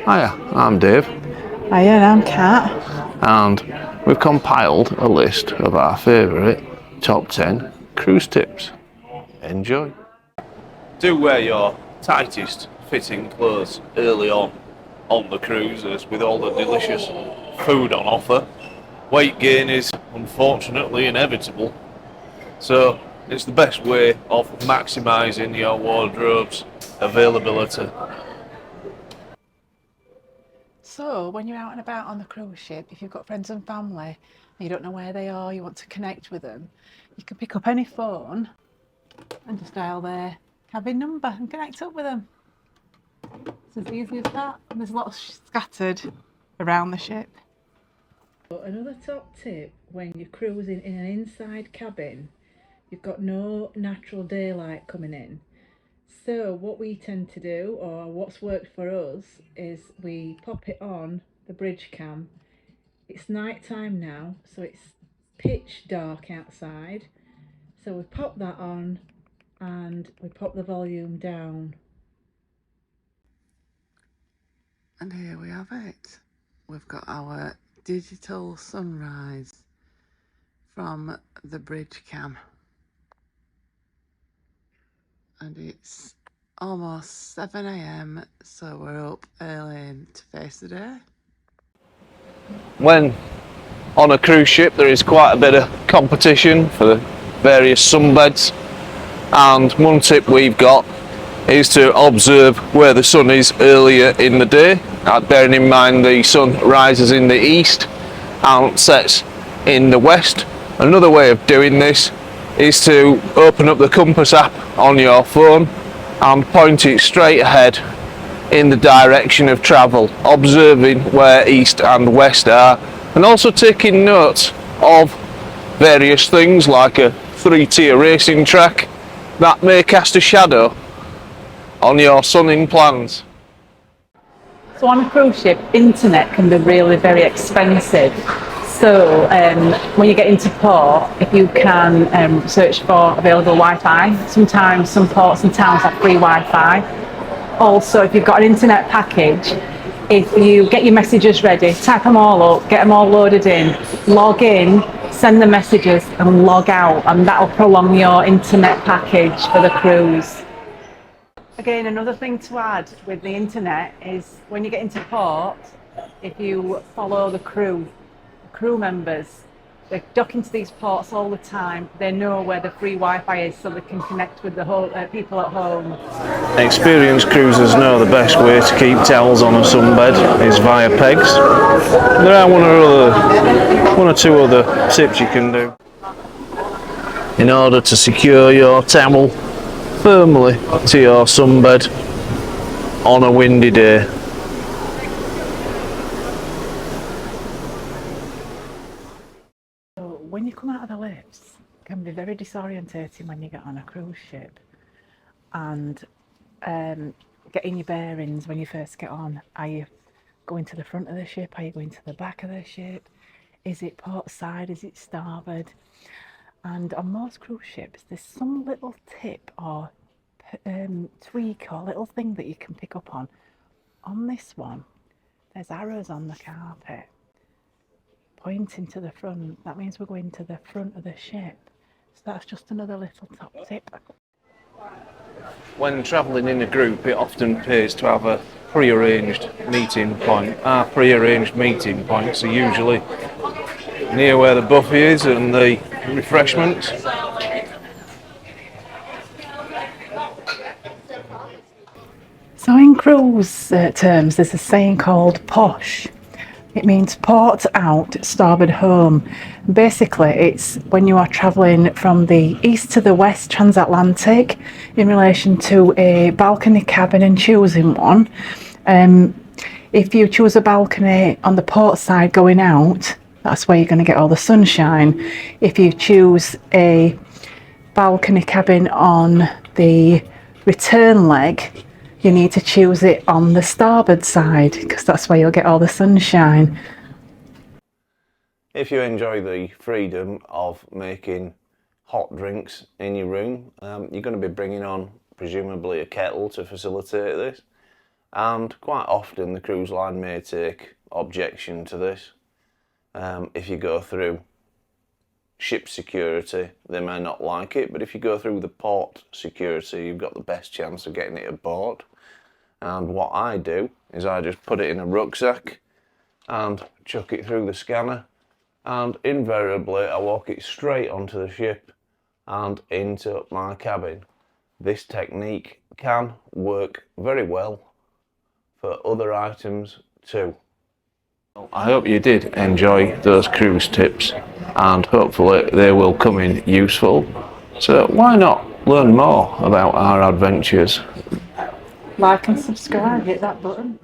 Hiya, I'm Dave. Hiya, I'm Kat. And we've compiled a list of our favourite top 10 cruise tips. Enjoy. Do wear your tightest fitting clothes early on the cruises with all the delicious food on offer. Weight gain is unfortunately inevitable, so it's the best way of maximising your wardrobe's availability. So, when you're out and about on the cruise ship, if you've got friends and family and you don't know where they are, you want to connect with them, you can pick up any phone and just dial their cabin number and connect up with them. It's as easy as that. And there's lots scattered around the ship. Another top tip when you're cruising in an inside cabin, you've got no natural daylight coming in. So what we tend to do, or what's worked for us, is we pop it on the bridge cam. It's night time now, so it's pitch dark outside. So we pop that on and we pop the volume down. And here we have it. We've got our digital sunrise from the bridge cam. And it's almost 7 AM, so we're up early to face the day. When on a cruise ship there is quite a bit of competition for the various sunbeds, and one tip we've got is to observe where the sun is earlier in the day, bearing in mind the sun rises in the east and sets in the west. Another way of doing this is to open up the compass app on your phone and point it straight ahead in the direction of travel, observing where east and west are, and also taking note of various things like a 3-tier racing track that may cast a shadow on your sunning plans. So on a cruise ship, internet can be really very expensive. So when you get into port, if you can search for available Wi-Fi, sometimes some ports and towns have free Wi-Fi. Also, if you've got an internet package, if you get your messages ready, type them all up, get them all loaded in, log in, send the messages and log out, and that'll prolong your internet package for the cruise. Again, another thing to add with the internet is when you get into port, if you follow the crew members, they dock into these ports all the time. They know where the free Wi-Fi is, so they can connect with the whole people at home. Experienced cruisers know the best way to keep towels on a sunbed is via pegs. There are one or two other tips you can do in order to secure your towel firmly to your sunbed on a windy day. When you come out of the lifts, it can be very disorientating when you get on a cruise ship, and getting your bearings when you first get on. Are you going to the front of the ship? Are you going to the back of the ship? Is it port side? Is it starboard? And on most cruise ships, there's some little tip or tweak or little thing that you can pick up on. On this one, there's arrows on the carpet pointing to the front. That means we're going to the front of the ship. So that's just another little top tip. When travelling in a group, it often pays to have a pre-arranged meeting point. Our pre-arranged meeting points are usually near where the buffet is and the refreshments. So in cruise terms, there's a saying called P.O.S.H. It means port out, starboard home. Basically, it's when you are travelling from the east to the west transatlantic in relation to a balcony cabin and choosing one. If you choose a balcony on the port side going out, that's where you're going to get all the sunshine. If you choose a balcony cabin on the return leg, you need to choose it on the starboard side because that's where you'll get all the sunshine. If you enjoy the freedom of making hot drinks in your room, you're going to be bringing on presumably a kettle to facilitate this. and quite often the cruise line may take objection to this. If you go through ship security, they may not like it, but if you go through the port security, you've got the best chance of getting it aboard. And what I do is I just put it in a rucksack and chuck it through the scanner, and invariably I walk it straight onto the ship and into my cabin. This technique can work very well for other items too. I hope you did enjoy those cruise tips, and hopefully they will come in useful. So why not learn more about our adventures? Like and subscribe, hit that button.